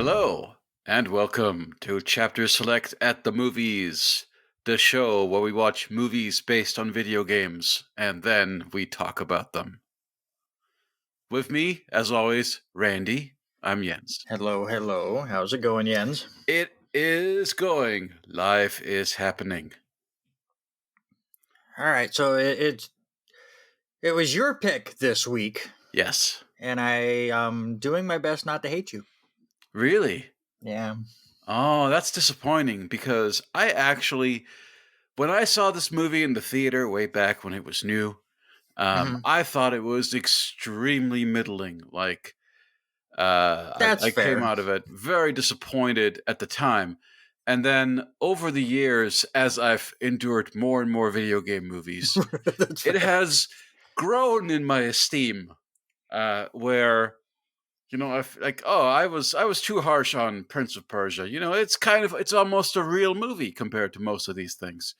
Hello, and welcome to Chapter Select at the Movies, the show where we watch movies based on video games, and then we talk about them. With me, as always, Randy. I'm Jens. Hello, hello. How's it going, Jens? It is going. Life is happening. All right, so it was your pick this week, Yes. and I am doing my best not to hate you. Really? Yeah. Oh, that's disappointing because when I saw this movie in the theater way back when it was new, Mhm. I thought it was extremely middling. That's I came fair. out of it very disappointed at the time. And then over the years, as I've endured more and more video game movies, That's it fair. has grown in my esteem. Where I've I was too harsh on Prince of Persia. It's almost a real movie compared to most of these things.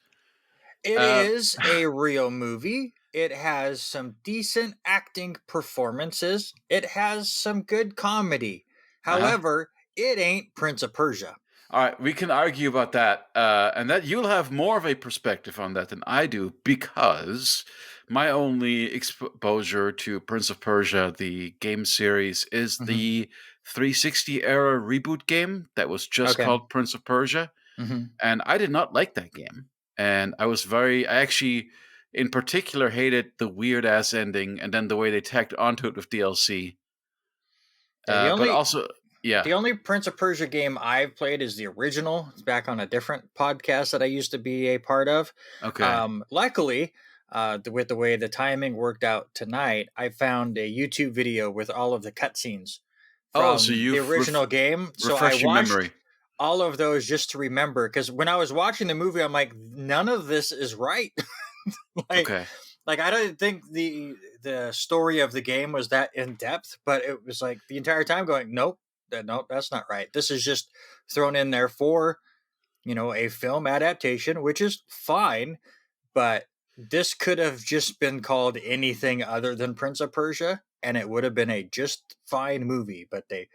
It Uh, is a real movie. It has some decent acting performances. It has some good comedy. uh-huh. However, it ain't Prince of Persia. All right, we can argue about that, and that you'll have more of a perspective on that than I do because my only exposure to Prince of Persia, the game series, is Mhm. the 360 era reboot game that was just Okay. called Prince of Persia, Mhm. and I did not like that game. And I actually, in particular, hated the weird ass ending and then the way they tacked onto it with DLC. Yeah, the But only also, yeah, The only Prince of Persia game I've played is the original. It's back on a different podcast that I used to be a part of. okay. Luckily, with the way the timing worked out tonight, I found a YouTube video with all of the cutscenes Oh, so from the original game. So I refresh your watched memory. all of those just to remember. Because when I was watching the movie, I'm like, none of this is right. like, Okay. like I don't think the story of the game was that in depth, but it was like the entire time going, nope, nope, that's not right. This is just thrown in there for a film adaptation, which is fine, but this could have just been called anything other than Prince of Persia, and it would have been a just fine movie. But they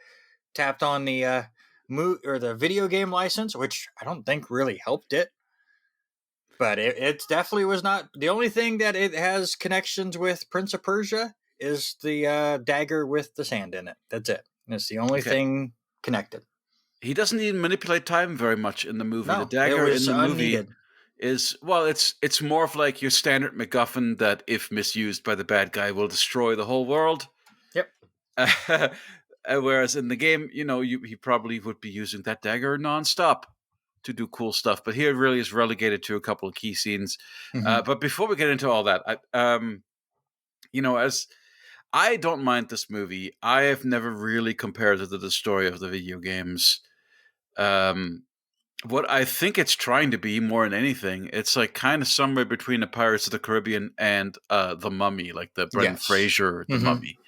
tapped on the the video game license, which I don't think really helped it. But it definitely was not the only thing that it has connections with Prince of Persia is the dagger with the sand in it. That's it. It's the only Okay. thing connected. He doesn't even manipulate time very much in the movie. The No, it dagger in was the movie unneeded. is it's more of like your standard MacGuffin that, if misused by the bad guy, will destroy the whole world. Yep. Whereas in the game, he probably would be using that dagger nonstop to do cool stuff. But here, it really is relegated to a couple of key scenes. Hmm. But before we get into all that, as I don't mind this movie, I have never really compared it to the story of the video games. Um, what I think it's trying to be more than anything, it's like kind of somewhere between the Pirates of the Caribbean and the Mummy, like the Brendan Yes. Fraser, the Hmm. Mummy.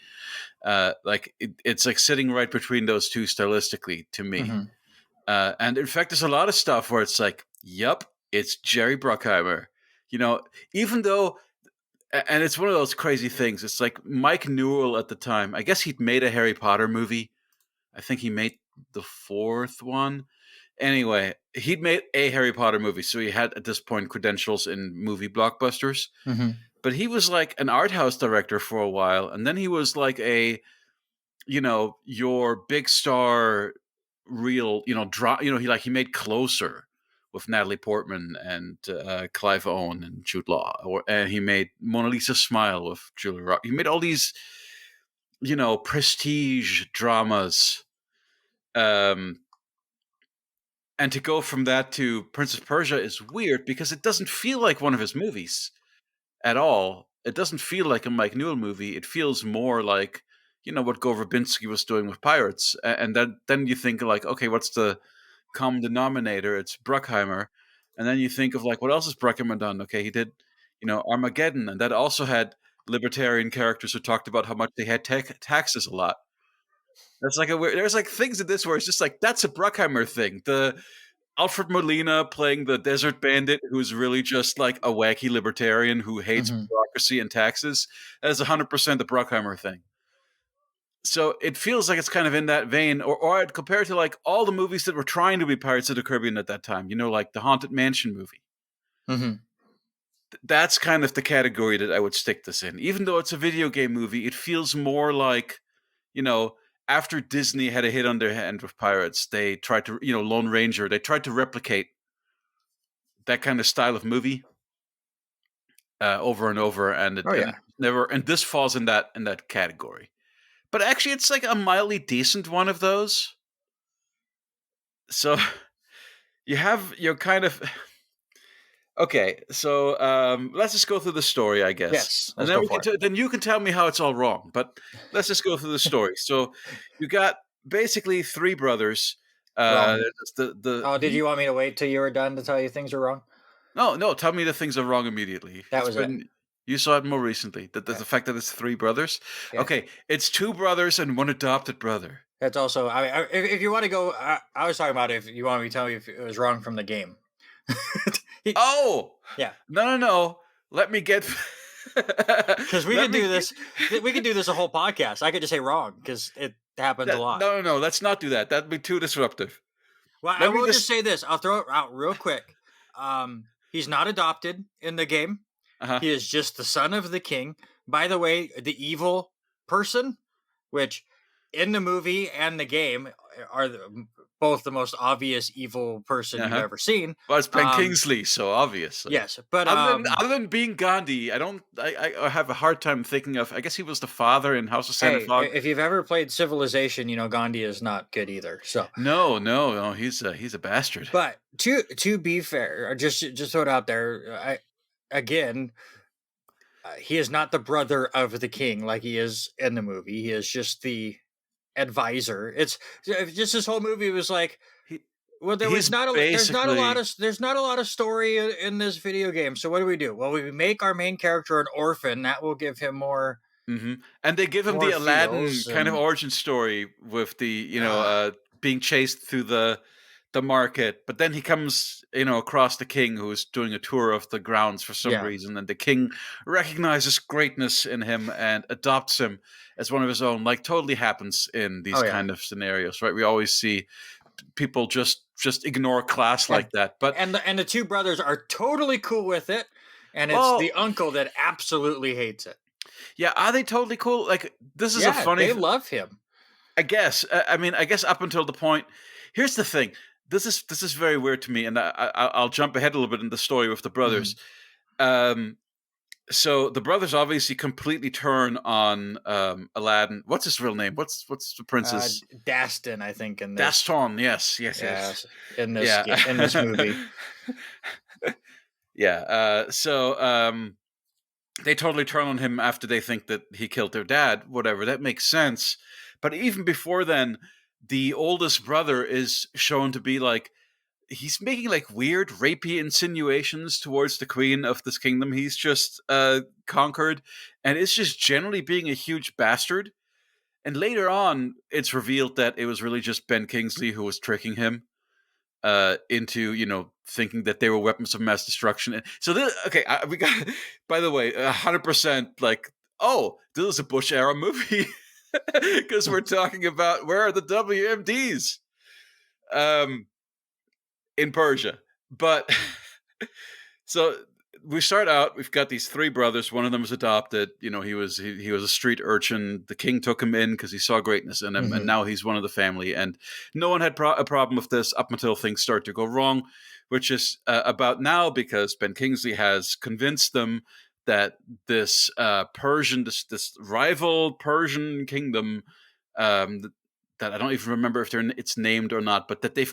It's like sitting right between those two stylistically to me. Hmm. And in fact, there's a lot of stuff where it's like, yup, it's Jerry Bruckheimer. You know, even though, and it's one of those crazy things. It's like Mike Newell at the time. I guess he'd made a Harry Potter movie. I think he made the fourth one. Anyway, he'd made a Harry Potter movie, so he had at this point credentials in movie blockbusters. Hmm. But he was like an art house director for a while, and then he was like your big star, real, he made Closer with Natalie Portman and Clive Owen and Jude Law, and he made Mona Lisa Smile with Julia Roberts. He made all these, prestige dramas. Um, And to go from that to Prince of Persia is weird because it doesn't feel like one of his movies at all. It doesn't feel like a Mike Newell movie. It feels more like, what Gore Verbinski was doing with Pirates. And then you think like, okay, what's the common denominator? It's Bruckheimer. And then you think of like, what else has Bruckheimer done? Okay, he did, Armageddon, and that also had libertarian characters who talked about how much they had taxes a lot. That's like there's like things in this where it's just like that's a Bruckheimer thing. The Alfred Molina playing the desert bandit who's really just like a wacky libertarian who hates Hmm. bureaucracy and taxes. That is 100% the Bruckheimer thing. So it feels like it's kind of in that vein, or I'd compare it to like all the movies that were trying to be Pirates of the Caribbean at that time. You know, like the Haunted Mansion movie. Hmm. That's kind of the category that I would stick this in. Even though it's a video game movie, it feels more like, you know, after Disney had a hit on their hand with pirates, they tried to, Lone Ranger, they tried to replicate that kind of style of movie over and over, and Oh and yeah. never. And this falls in that category. But actually, it's like a mildly decent one of those. So you're kind of okay. So let's just go through the story, I guess, Yes. and Let's then go we can for it. then you can tell me how it's all wrong. But let's just go through the story. So you got basically three brothers. Uh, Wrong. the Oh, did he you want me to wait till you were done to tell you things are wrong? no, tell me the things are wrong immediately. That It's was it. been you saw it more recently. That the Yeah. fact that it's three brothers. Yeah. Okay, it's two brothers and one adopted brother. That's also. If you want to go, I was talking about if you want me to tell you if it was wrong from the game. He- Oh yeah, no! Let me get. because we Let could me. do this. We could do this a whole podcast. I could just say wrong because it happens a lot. No. Let's not do that. That'd be too disruptive. Well, I Let me will just just. say this. I'll throw it out real quick. He's not adopted in the game. Uh-huh. He is just the son of the king. By the way, the evil person, which in the movie and the game are both the most obvious evil person you've Uh-huh. ever seen. Well, it's Ben Um, Kingsley, so obviously. yes, but Other than being Gandhi, I don't. I have a hard time thinking of. I guess he was the father in House of Sand and hey, Fog. if you've ever played Civilization, you know Gandhi is not good either. So, No. He's a bastard. but to be fair, just throw it out there. Again, he is not the brother of the king like he is in the movie. He is just the advisor. It's just this whole movie was like, He well, he's basically. there's not a lot of story in this video game. So what do we do? Well, we make our main character an orphan. That will give him And they give him the more Aladdin feels kind of and origin story with the uh, being chased through the market, but then he comes across the king who's doing a tour of the grounds for some yeah. reason, and the king recognizes greatness in him and adopts him as one of his own. Like totally happens in Oh these yeah. kind of scenarios, right? We always see people just ignore class And like that, but the two brothers are totally cool with it, and it's the well, uncle that absolutely hates it. yeah, are they totally cool? Like this is a Yeah, funny. they love him. I guess. I mean, I guess up until the point. Here's the thing. This is very weird to me, and I'll jump ahead a little bit in the story with the brothers. Mhm. Um, so the brothers obviously completely turn on Aladdin. What's his real name? What's the prince's Dastan, I think, in this. Dastan? Yes, Yes, in yeah, in this movie. yeah. So they totally turn on him after they think that he killed their dad. Whatever, that makes sense. But even before then, the oldest brother is shown to be like he's making like weird rapey insinuations towards the queen of this kingdom he's just conquered, and it's just generally being a huge bastard. And later on it's revealed that it was really just Ben Kingsley who was tricking him into thinking that they were weapons of mass destruction. And so this, okay, we got by the way 100% like, oh, this is a Bush era movie because we're talking about where are the WMDs um in Persia. But so we start out. We've got these three brothers. One of them was adopted. He was a street urchin. The king took him in because he saw greatness in him, and Hmm. now he's one of the family. And no one had a problem with this up until things start to go wrong, which is about now because Ben Kingsley has convinced them that this Persian, this rival Persian kingdom, um, that I don't even remember if it's named or not, but that they've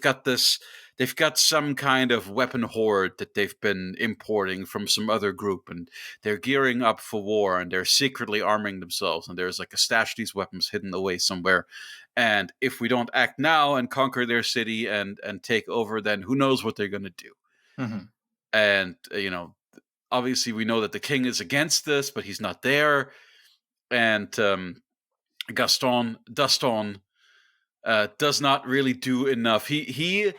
got some kind of weapon hoard that they've been importing from some other group, and they're gearing up for war, and they're secretly arming themselves, and there's like a stash of these weapons hidden away somewhere. And if we don't act now and conquer their city and take over, then who knows what they're going to do. Hmm. And obviously we know that the king is against this, but he's not there. And Dastan does not really do enough. He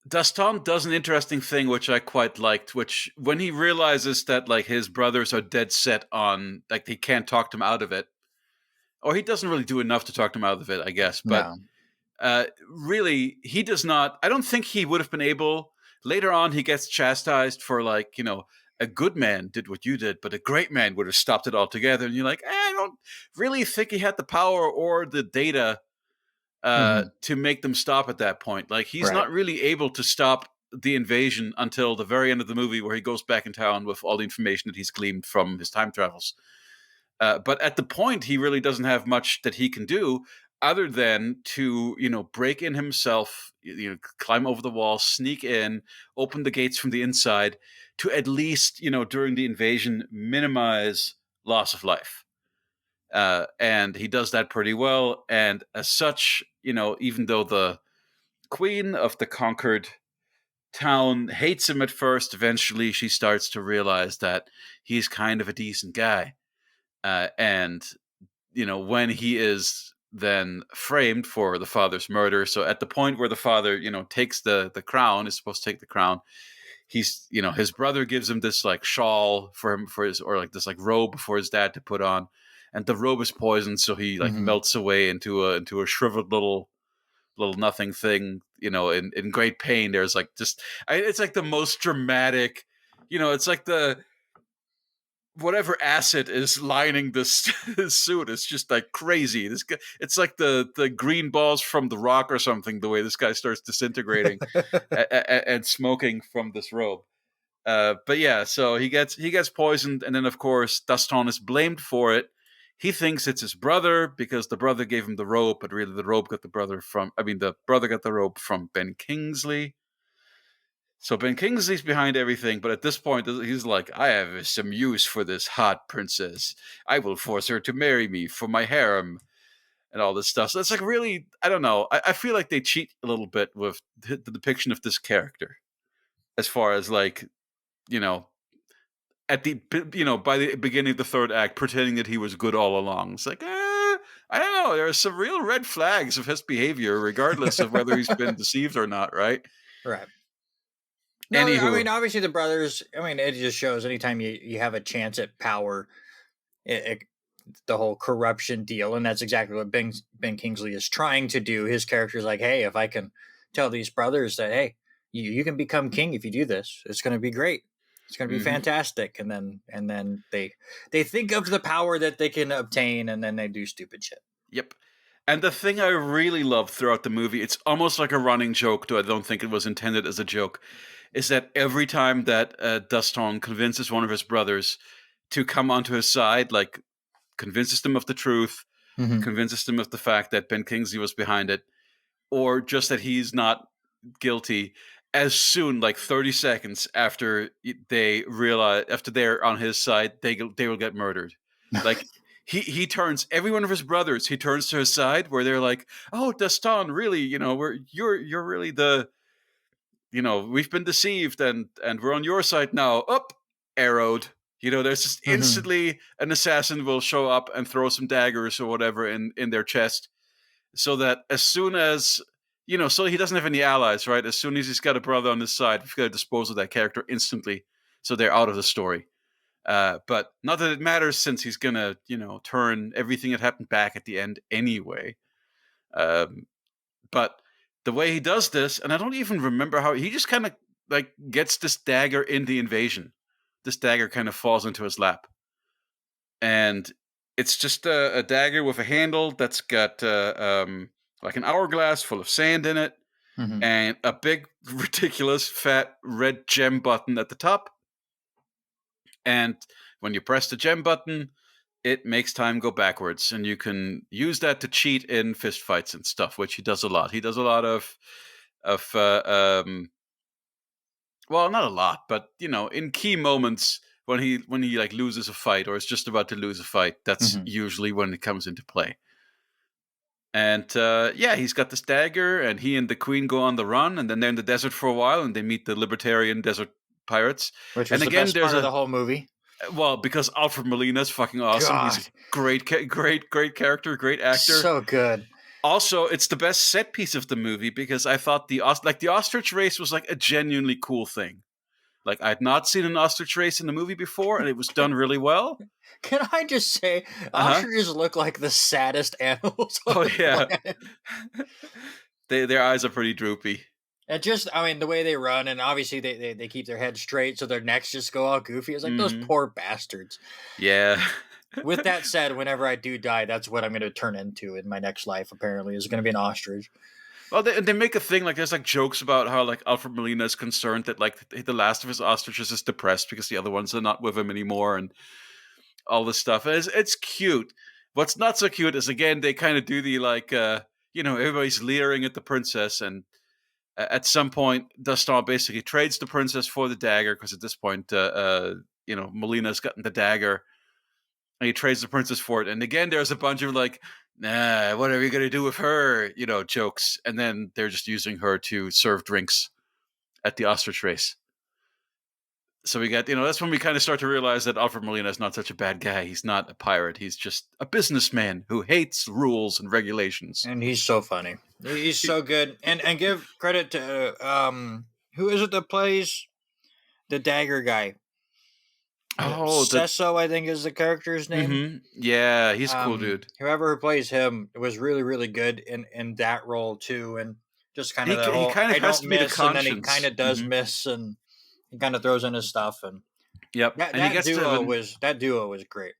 Dastan does an interesting thing which I quite liked, which when he realizes that like his brothers are dead set on like he can't talk them out of it, or he doesn't really do enough to talk them out of it, I guess. But No. really, he does not. I don't think he would have been able. Later on, he gets chastised for like, a good man did what you did, but a great man would have stopped it altogether. And you're like, I don't really think he had the power or the data Hmm. to make them stop at that point. Like he's Right. not really able to stop the invasion until the very end of the movie, where he goes back in town with all the information that he's gleaned from his time travels. But at the point, he really doesn't have much that he can do other than to, break in himself, climb over the wall, sneak in, open the gates from the inside to at least, during the invasion, minimize loss of life. And he does that pretty well. And as such, even though the queen of the conquered town hates him at first, eventually she starts to realize that he's kind of a decent guy. And when he is then framed for the father's murder, so at the point where the father takes the crown, is supposed to take the crown, he's his brother gives him this like shawl for him for his, or like this like robe for his dad to put on, and the robe is poisoned, so he like Hmm. melts away into a shriveled little nothing thing, in great pain. There's like just it's like the most dramatic, it's like the whatever acid is lining this suit is just like crazy. This guy, it's like the green balls from The Rock or something. The way this guy starts disintegrating and smoking from this robe. But yeah, so he gets poisoned, and then of course Dastan is blamed for it. He thinks it's his brother because the brother gave him the rope, but really the rope got the brother from. I mean, the brother got the rope from Ben Kingsley. So Ben Kingsley's behind everything, but at this point he's like, I have some use for this hot princess. I will force her to marry me for my harem and all this stuff. So it's like really, I don't know. I feel like they cheat a little bit with the depiction of this character, as far as like, you know, at the by the beginning of the third act, pretending that he was good all along. It's like, I don't know. There are some real red flags of his behavior, regardless of whether he's been deceived or not. Right? Right. No, I Anywho, mean, obviously the brothers. I mean, it just shows anytime you have a chance at power, it, the whole corruption deal, and that's exactly what Ben Kingsley is trying to do. His character is like, hey, if I can tell these brothers that, hey, you can become king if you do this, it's going to be great. It's going to be hmm fantastic, and then they think of the power that they can obtain, and then they do stupid shit. yep. And the thing I really love throughout the movie, it's almost like a running joke, though I don't think it was intended as a joke, is that every time that Daston convinces one of his brothers to come onto his side, like convinces them of the truth, Hmm. convinces them of the fact that Ben Kingsley was behind it, or just that he's not guilty, as soon, like 30 seconds after they realize, after they're on his side, they will get murdered. Like he turns every one of his brothers, he turns to his side where they're like, oh, Dastan, really, you're really the, we've been deceived, and we're on your side now. Up, arrowed. There's just Hmm. instantly an assassin will show up and throw some daggers or whatever in their chest, so that as soon as so he doesn't have any allies, right? As soon as he's got a brother on his side, we've got to dispose of that character instantly, so they're out of the story. But not that it matters, since he's gonna, turn everything that happened back at the end anyway. Um, but the way he does this, and I don't even remember how he just kind of like gets this dagger in the invasion. This dagger kind of falls into his lap, and it's just a dagger with a handle that's got like an hourglass full of sand in it, Hmm. and a big, ridiculous, fat red gem button at the top. And when you press the gem button, it makes time go backwards, and you can use that to cheat in fist fights and stuff, which he does a lot. He does a lot of well, not a lot, but in key moments, when he like loses a fight or is just about to lose a fight, that's Hmm. usually when it comes into play. And yeah, he's got this dagger, and he and the queen go on the run, and then they're in the desert for a while, and they meet the libertarian desert pirates. Which was And the again, best there's part of a the whole movie. well, because Alfred Molina's fucking awesome. He's a God, great character, great actor. so good. Also, it's the best set piece of the movie, because I thought the ostrich race was like a genuinely cool thing. Like, I'd not seen an ostrich race in the movie before, and it was done really well. Can I just say, Uh-huh. ostriches look like the saddest animals on Oh, the yeah. planet. Their eyes are pretty droopy. And just, I mean, the way they run, and obviously they keep their heads straight, so their necks just go all goofy. It's like those Mhm. poor bastards. Yeah. With that said, whenever I do die, that's what I'm going to turn into in my next life. Apparently, is going to be an ostrich. Well, they make a thing, like, there's, like, jokes about how, like, Alfred Molina is concerned that, like, the last of his ostriches is depressed because the other ones are not with him anymore and all this stuff. And it's cute. What's not so cute is, again, they kinda do the, like, everybody's leering at the princess, and at some point, Dastan basically trades the princess for the dagger because at this point, Molina's gotten the dagger, and he trades the princess for it. And again, there's a bunch of like, nah, what are we gonna do with her? Jokes. And then they're just using her to serve drinks at the ostrich race. So we got, that's when we kind of start to realize that Alfred Molina is not such a bad guy. He's not a pirate. He's just a businessman who hates rules and regulations. And he's so funny. He's so good. And give credit to who is it that plays the dagger guy? Oh, Sesso, I think, is the character's name. yeah, he's a cool dude. Whoever plays him was really, really good in that role too, and just kind He of the he whole kind of I has don't to be the miss, and then he kind conscience. of does miss, and he kind of throws in his stuff, and Yep, that and he that gets to have duo an was that duo was great.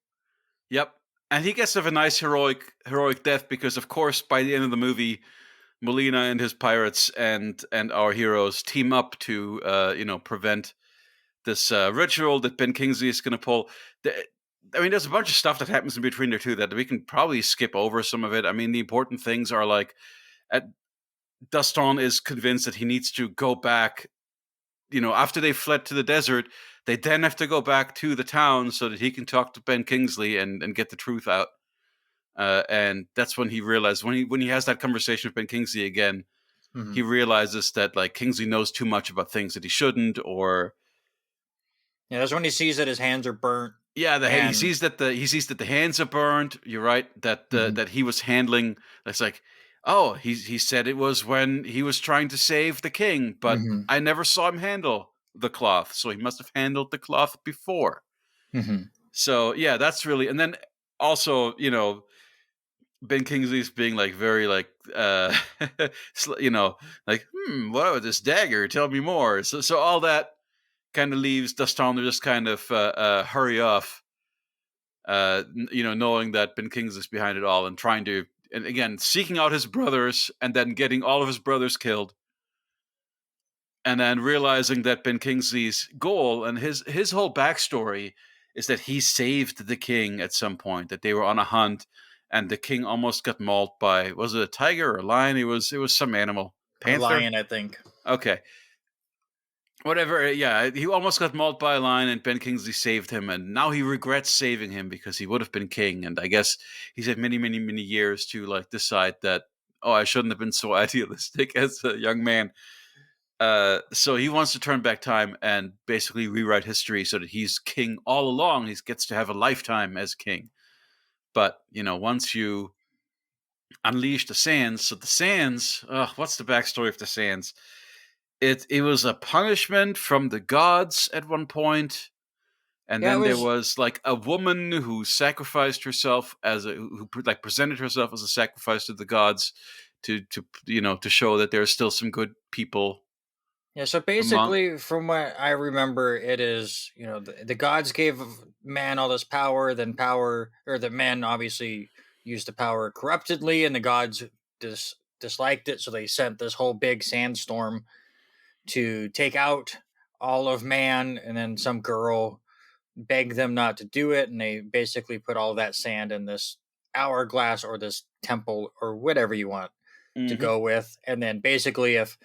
Yep. And he gets to have a nice heroic death because of course by the end of the movie Molina and his pirates and our heroes team up to prevent this ritual that Ben Kingsley is going to pull. I mean, there's a bunch of stuff that happens in between there too that we can probably skip over some of it. I mean, the important things are like, at, Dastan is convinced that he needs to go back. After they fled to the desert, they then have to go back to the town so that he can talk to Ben Kingsley and get the truth out. And that's when he realized, when he has that conversation with Ben Kingsley again, Hmm. he realizes that like Kingsley knows too much about things that he shouldn't, or Yeah, that's when he sees that his hands are burnt, yeah, he and sees that the hands are burned. You're right that mhm, that he was handling. It's like, oh, he said it was when he was trying to save the king, but mhm, I never saw him handle the cloth, so he must have handled the cloth before. mhm. So yeah, that's really, and then also Ben Kingsley's being like very like like, what about this dagger? Tell me more. So all that kind of leaves Dastan to just kind of hurry off, knowing that Ben Kingsley's behind it all and trying to, and again seeking out his brothers and then getting all of his brothers killed, and then realizing that Ben Kingsley's goal and his whole backstory is that he saved the king at some point. That they were on a hunt, and the king almost got mauled by, was it a tiger or a lion? It was some animal, A panther. lion, I think. Okay, whatever. Yeah, he almost got mauled by a lion, and Ben Kingsley saved him, and now he regrets saving him because he would have been king. And I guess he's had many, many, many years to like decide that, oh, I shouldn't have been so idealistic as a young man. So he wants to turn back time and basically rewrite history so that he's king all along. He gets to have a lifetime as king. But once you unleash the sands, so the sands, what's the backstory of the sands? It was a punishment from the gods at one point, and Yeah, it then there was. was like a woman who sacrificed herself like presented herself as a sacrifice to the gods to show that there are still some good people Yeah, so among. basically, from what I remember, it is, the gods gave man all this power, then power, or the man obviously used the power corruptedly, and the gods disliked it, so they sent this whole big sandstorm to take out all of man, and then some girl begged them not to do it, and they basically put all that sand in this hourglass or this temple or whatever you want to Hmm. go with, and then basically, if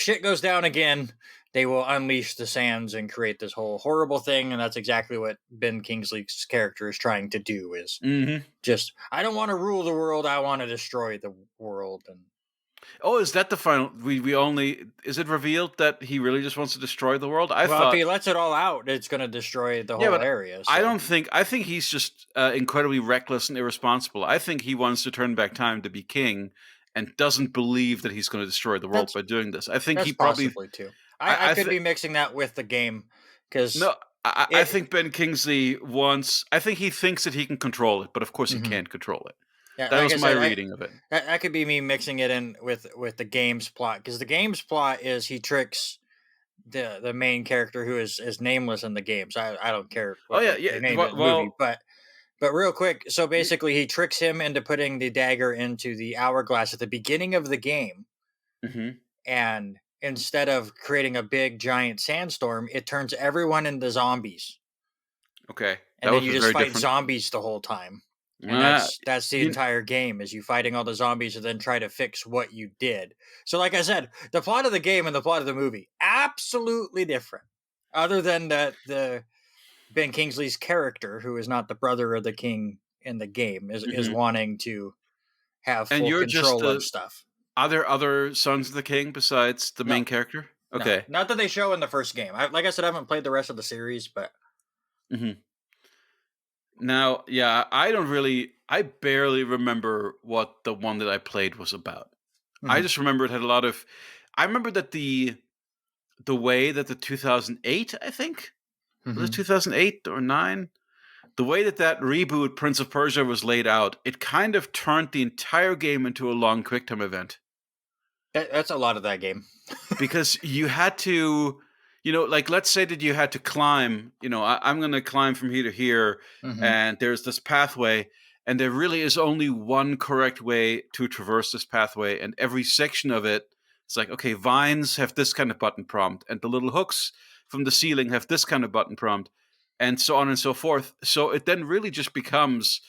shit goes down again, they will unleash the sands and create this whole horrible thing, and that's exactly what Ben Kingsley's character is trying to do. Is Hmm. just, I don't want to rule the world, I want to destroy the world. And Oh, is that the final? We only, is it revealed that he really just wants to destroy the world? I well, if thought, he lets it all out, it's going to destroy the yeah, whole but area. I So don't think. I think he's just incredibly reckless and irresponsible. I think he wants to turn back time to be king, and doesn't believe that he's going to destroy the world that's by doing this. I think he that's probably. possibly too. I I could think be mixing that with the game because no, I it. think Ben Kingsley wants. I think he thinks that he can control it, but of course he Mhm. can't control it. Yeah, That like I was my said, reading of it. that could be me mixing it in with the game's plot because the game's plot is he tricks the main character who is nameless in the games. I don't care Oh what yeah, they yeah. named it in the movie, Well, but real quick, so y- basically he tricks him into putting the dagger into the hourglass at the beginning of the game, mhm. and instead of creating a big giant sandstorm, it turns everyone into zombies. Okay, that And then was you just very fight different. zombies the whole time. And Uh, that's the you, entire game is you fighting all the zombies and then try to fix what you did. So like I said, the plot of the game and the plot of the movie absolutely different. Other than the Ben Kingsley's character, who is not the brother of the king in the game, is mhm. wanting to have And full you're just control of the. stuff. Are there other sons of the king besides the main No, character? no, Okay. not that they show in the first game. Like I said, I haven't played the rest of the series, but Mhm. Now, yeah, I don't really. I barely remember what the one that I played was about. I mhm, just remember it had a lot of. I remember that the way that the 2008, I think, was it mhm. 2008 or 9? The way that that reboot Prince of Persia was laid out, it kind of turned the entire game into a long QuickTime event That's a lot of that game. because you had to, like let's say that you had to climb. I'm going to climb from here to here, Mhm, and there's this pathway, and there really is only one correct way to traverse this pathway, and every section of it, it's like, okay, vines have this kind of button prompt, and the little hooks from the ceiling have this kind of button prompt, and so on and so forth. So it then really just becomes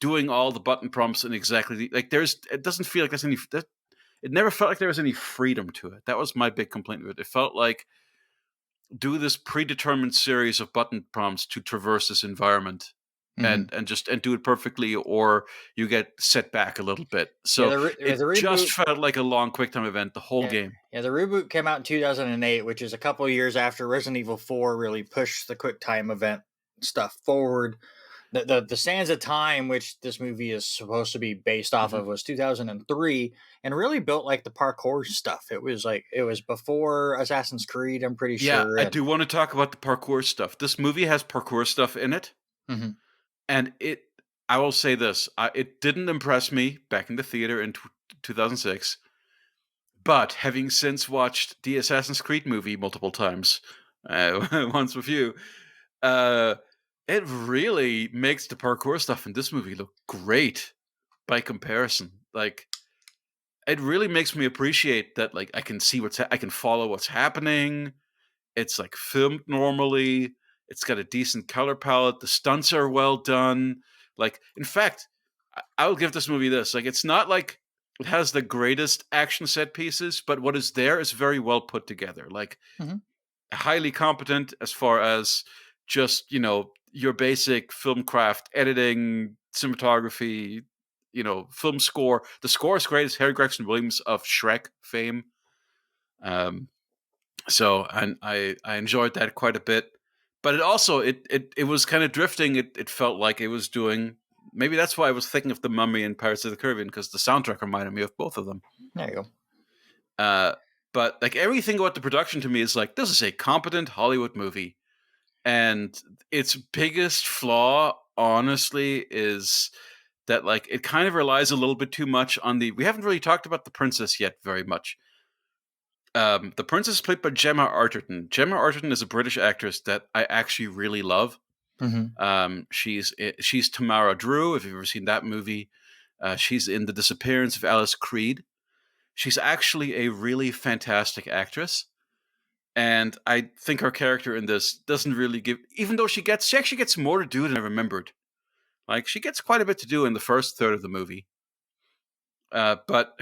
doing all the button prompts in exactly like there's. It doesn't feel like there's any. It never felt like there was any freedom to it. That was my big complaint with it. It felt like do this predetermined series of button prompts to traverse this environment mhm. and do it perfectly, or you get set back a little bit. Yeah, So the it just reboot. felt like a long QuickTime event the whole Yeah, game. yeah, the reboot came out in 2008, which is a couple of years after Resident Evil 4 really pushed the QuickTime event stuff forward. The Sands of Time, which this movie is supposed to be based off Mhm. of, was 2003, and really built like the parkour stuff. It was before Assassin's Creed, I'm pretty Yeah, sure, I and do want to talk about the parkour stuff. This movie has parkour stuff in it, mhm. and I will say this: it didn't impress me back in the theater in 2006. But having since watched the Assassin's Creed movie multiple times, once with you, uh, it really makes the parkour stuff in this movie look great by comparison. Like, it really makes me appreciate that. Like, I can see I can follow what's happening. It's like filmed normally. It's got a decent color palette. The stunts are well done. Like, in fact, I will give this movie this. Like, it's not like it has the greatest action set pieces, but what is there is very well put together. Like, Mhm. highly competent as far as just, your basic film craft, editing, cinematography, film score. The score is great. It's Harry Gregson Williams of Shrek fame. Um, so and I enjoyed that quite a bit, but it also it was kind of drifting. It felt like it was doing. Maybe that's why I was thinking of the Mummy and Pirates of the Caribbean because the soundtrack reminded me of both of them. There you go. Uh, but like everything about the production to me is like this is a competent Hollywood movie, and its biggest flaw, honestly, is that like it kind of relies a little bit too much on the. We haven't really talked about the princess yet very much. The princess is played by Gemma Arterton. Gemma Arterton is a British actress that I actually really love. Mhm. She's Tamara Drew. If you've ever seen that movie, she's in The Disappearance of Alice Creed. She's actually a really fantastic actress, and I think her character in this doesn't really give. Even though she actually gets more to do than I remembered. Like she gets quite a bit to do in the first third of the movie. But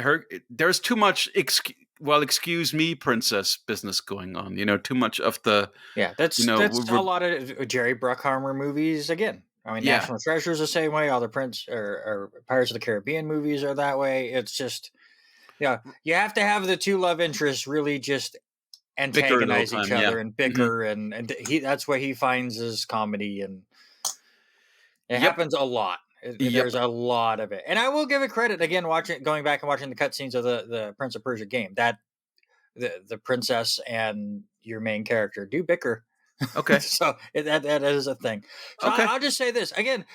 there's too much excuse me, princess business going on. Too much of the Yeah, we're, that's a we're- lot of Jerry Bruckheimer movies again. I mean, yeah, National Treasure's the same way. All the Prince or Pirates of the Caribbean movies are that way. It's just, yeah, you have to have the two love interests really just bicker the whole antagonize each time. Yeah. other and Hmm. bicker, and he that's what he finds his comedy, and it Yep. happens a lot. Yep. There's a lot of it, and I will give it credit again. Going back and watching the cutscenes of the Prince of Persia game. That the princess and your main character do bicker. Okay. So that is a thing. So Okay. I'll just say this again: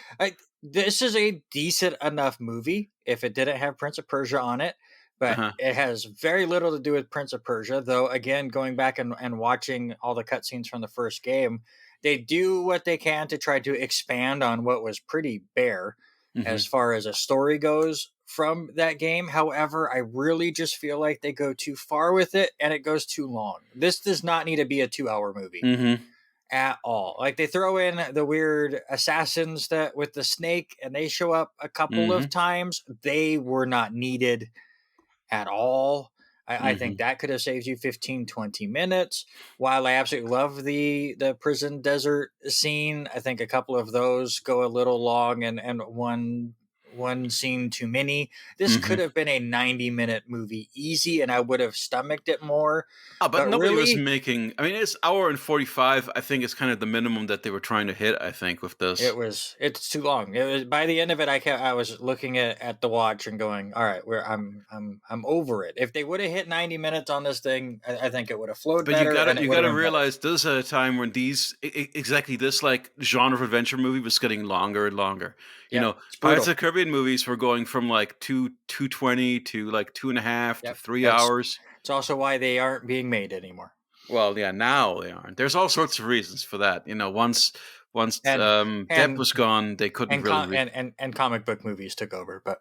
this is a decent enough movie if it didn't have Prince of Persia on it, but Uh-huh. it has very little to do with Prince of Persia. Though, again, going back and watching all the cutscenes from the first game, they do what they can to try to expand on what was pretty bare as Mhm. far as a story goes from that game. However, I really just feel like they go too far with it and it goes too long. This does not need to be a 2 hour movie Mhm. at all. Like they throw in the weird assassins that with the snake and they show up a couple of Mhm. times. They were not needed at all. I think Mhm. that could have saved you 15, 20 minutes. While I absolutely love the prison desert scene, I think a couple of those go a little long and one scene too many. This could Mhm. have been a 90-minute movie easy and I would have stomached it more. Oh, but But nobody was really, making. I mean, it's hour and 45. I think is kind of the minimum that they were trying to hit. I think with this. it's too long. It was by the end of it I was looking at the watch and going, all right, I'm over it. If they would have hit 90 minutes on this thing, I think it would have flowed But you better gotta and it you would have gotta been better. realize this is at a time when exactly this like genre of adventure movie was getting longer and longer. You Yep, know, it's Pirates brutal. of the Caribbean movies were going from like 220 to like 2.5 to Yep. three That's hours. it's also why they aren't being made anymore. Well, yeah, now they aren't. There's all sorts of reasons for that. You know, once And Depp and was gone, they couldn't really and comic book movies took over, but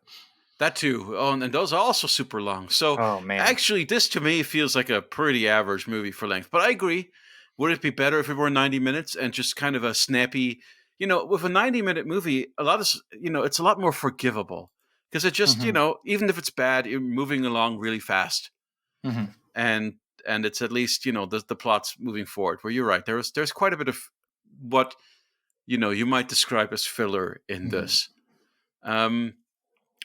that too. Oh, and those are also super long. So oh man. actually, this to me feels like a pretty average movie for length. But I agree. Would it be better if it were 90 minutes and just kind of a snappy? You know, with a 90-minute movie, it's a lot more forgivable because it just, Hmm. even if it's bad, you're moving along really fast, Hmm. and it's at least the plot's moving forward. Where you're right, there's quite a bit of what you might describe as filler in Hmm. this. Um,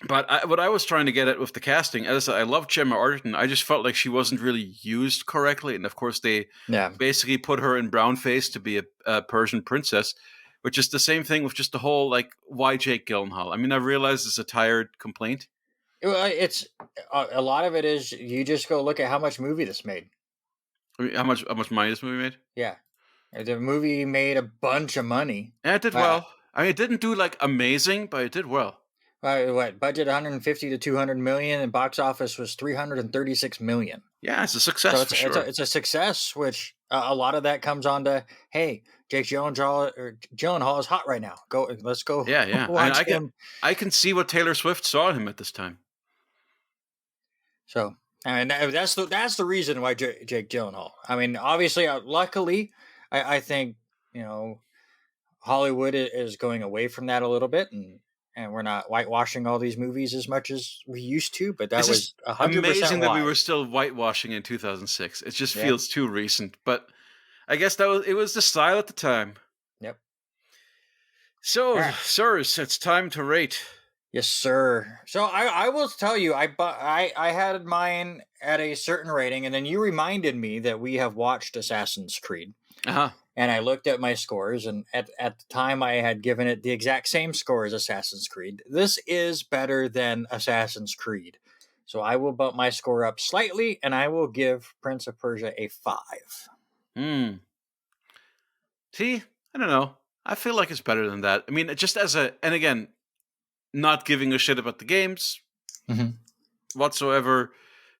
but what I was trying to get at with the casting, as I said, I love Gemma Arterton. I just felt like she wasn't really used correctly, and of course they Yeah. basically put her in brown face to be a Persian princess, which is the same thing with just the whole like why Jake Gyllenhaal. I mean, I realize it's a tired complaint. Well, it's a lot of it is you just go look at how much movie this made. I mean, how much money this movie made? Yeah. The movie made a bunch of money. And it did Uh, well. I mean, it didn't do like amazing, but it did well. what budget 150 to 200 million and box office was 336 million. Yeah, it's a So success for sure. it's a success, which a lot of that comes on to hey, Jake Gyllenhaal is hot right now. Let's go Yeah, yeah. I mean, watch him. I can see what Taylor Swift saw in him at this time. So I mean that's the reason why Jake Gyllenhaal. I mean, obviously, luckily, I think you know Hollywood is going away from that a little bit, and we're not whitewashing all these movies as much as we used to. But It's that was just 100% amazing that we were why. still whitewashing in 2006. It just Yep. feels too recent, but I guess it was the style at the time. Yep. All So, right. sirs, it's time to rate. Yes, sir. So I will tell you, I had mine at a certain rating, and then you reminded me that we have watched Assassin's Creed, Uh-huh. and I looked at my scores, and at the time I had given it the exact same score as Assassin's Creed. This is better than Assassin's Creed, so I will bump my score up slightly, and I will give Prince of Persia a 5. Hmm. See, I don't know. I feel like it's better than that. I mean, just and again, not giving a shit about the games Mm-hmm. whatsoever.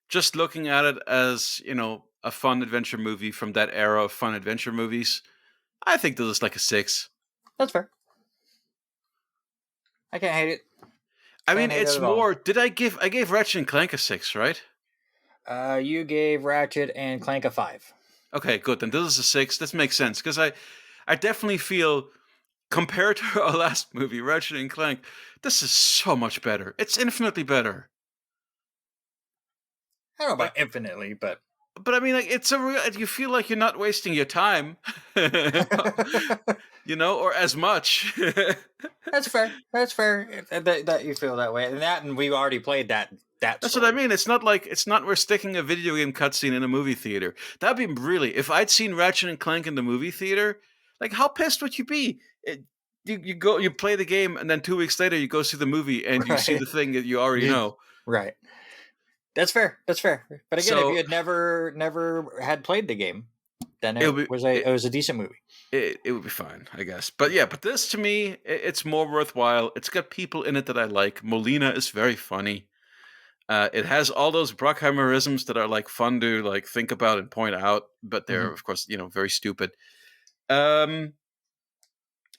Just looking at it as, a fun adventure movie from that era of fun adventure movies. I think this is like a 6. That's fair. I can't hate it. I Can't mean, hate it it's at all. more. I gave Ratchet and Clank a 6, right? You gave Ratchet and Clank a 5. Okay, good. Then this is a 6. This makes sense because I definitely feel compared to our last movie, Ratchet and Clank, this is so much better. It's infinitely better. I don't know Like, about infinitely, but but I mean, like, it's a real. You feel like you're not wasting your time, or as much. that's fair. That's fair that you feel that way, and we already played that That's what I story. mean. It's not we're sticking a video game cutscene in a movie theater. That'd be really. If I'd seen Ratchet and Clank in the movie theater, like how pissed would you be? You play the game and then 2 weeks later you go see the movie and you see Right. the thing that you already You know. right. That's fair. That's fair. But again, if you So had never had played the game, then it it would be was a decent movie. it would be fine, I guess. But yeah, but this to me, it's more worthwhile. It's got people in it that I like. Molina is very funny. It has all those Bruckheimerisms that are like fun to like think about and point out, but they're Mhm. of course very stupid. Um,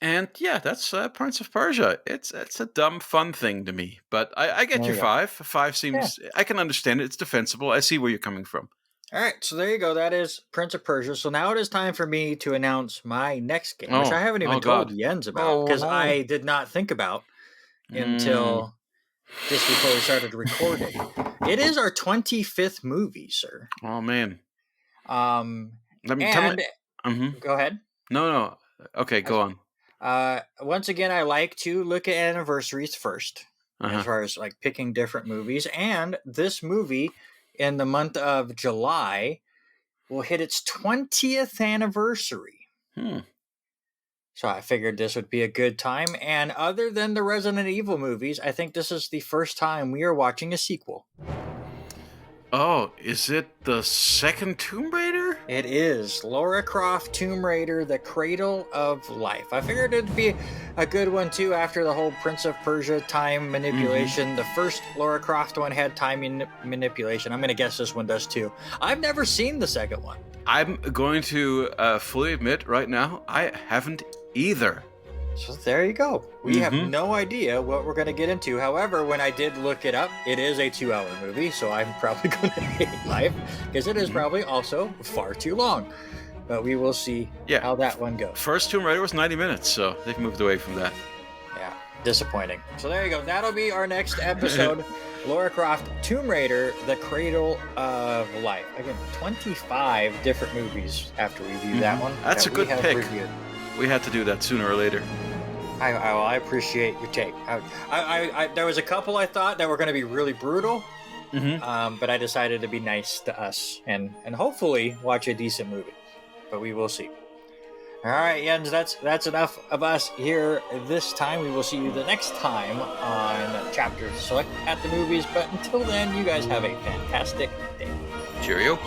and yeah, that's Prince of Persia. It's a dumb fun thing to me, but I get There your you go. five. Five Yeah. seems I can understand it. It's defensible. I see where you're coming from. All right. So there you go. That is Prince of Persia. So now it is time for me to announce my next game, which I Oh, haven't even oh told God. Jens about Oh because no. I did not think about Mm. until just before we started recording. It is our 25th movie, sir. Oh man. Um, Let me tell me. and Mm-hmm. go ahead. No, no. Okay, go on. Once again, I like to look at anniversaries first, Uh as huh. far as like picking different movies. And this movie, in the month of July, will hit its 20th anniversary. Hmm. So I figured this would be a good time. And other than the Resident Evil movies, I think this is the first time we are watching a sequel. Oh, is it the second Tomb Raider? It is Lara Croft Tomb Raider, The Cradle of Life. I figured it'd be a good one too after the whole Prince of Persia time Mm-hmm. manipulation. The first Lara Croft one had time manipulation. I'm going to guess this one does too. I've never seen the second one. I'm going to fully admit right now, I haven't either. So there you go. We have Mm-hmm. no idea what we're going to get into. However, when I did look it up, it is a 2-hour movie, so I'm probably going to hate life because it is Mm-hmm. probably also far too long. But we will see Yeah. how that one goes. First Tomb Raider was 90 minutes, so they've moved away from that. Yeah, disappointing. So there you go. That'll be our next episode. Lara Croft, Tomb Raider, The Cradle of Life. Again, 25 different movies after we review that one. That's that a good we have pick. reviewed. We had to do that sooner or later. I appreciate your take. There was a couple I thought that were going to be really brutal, Mm-hmm. but I decided to be nice to us and hopefully watch a decent movie. But we will see. All right, Jens, that's enough of us here this time. We will see you the next time on Chapter Select at the Movies. But until then, you guys have a fantastic day. Cheerio.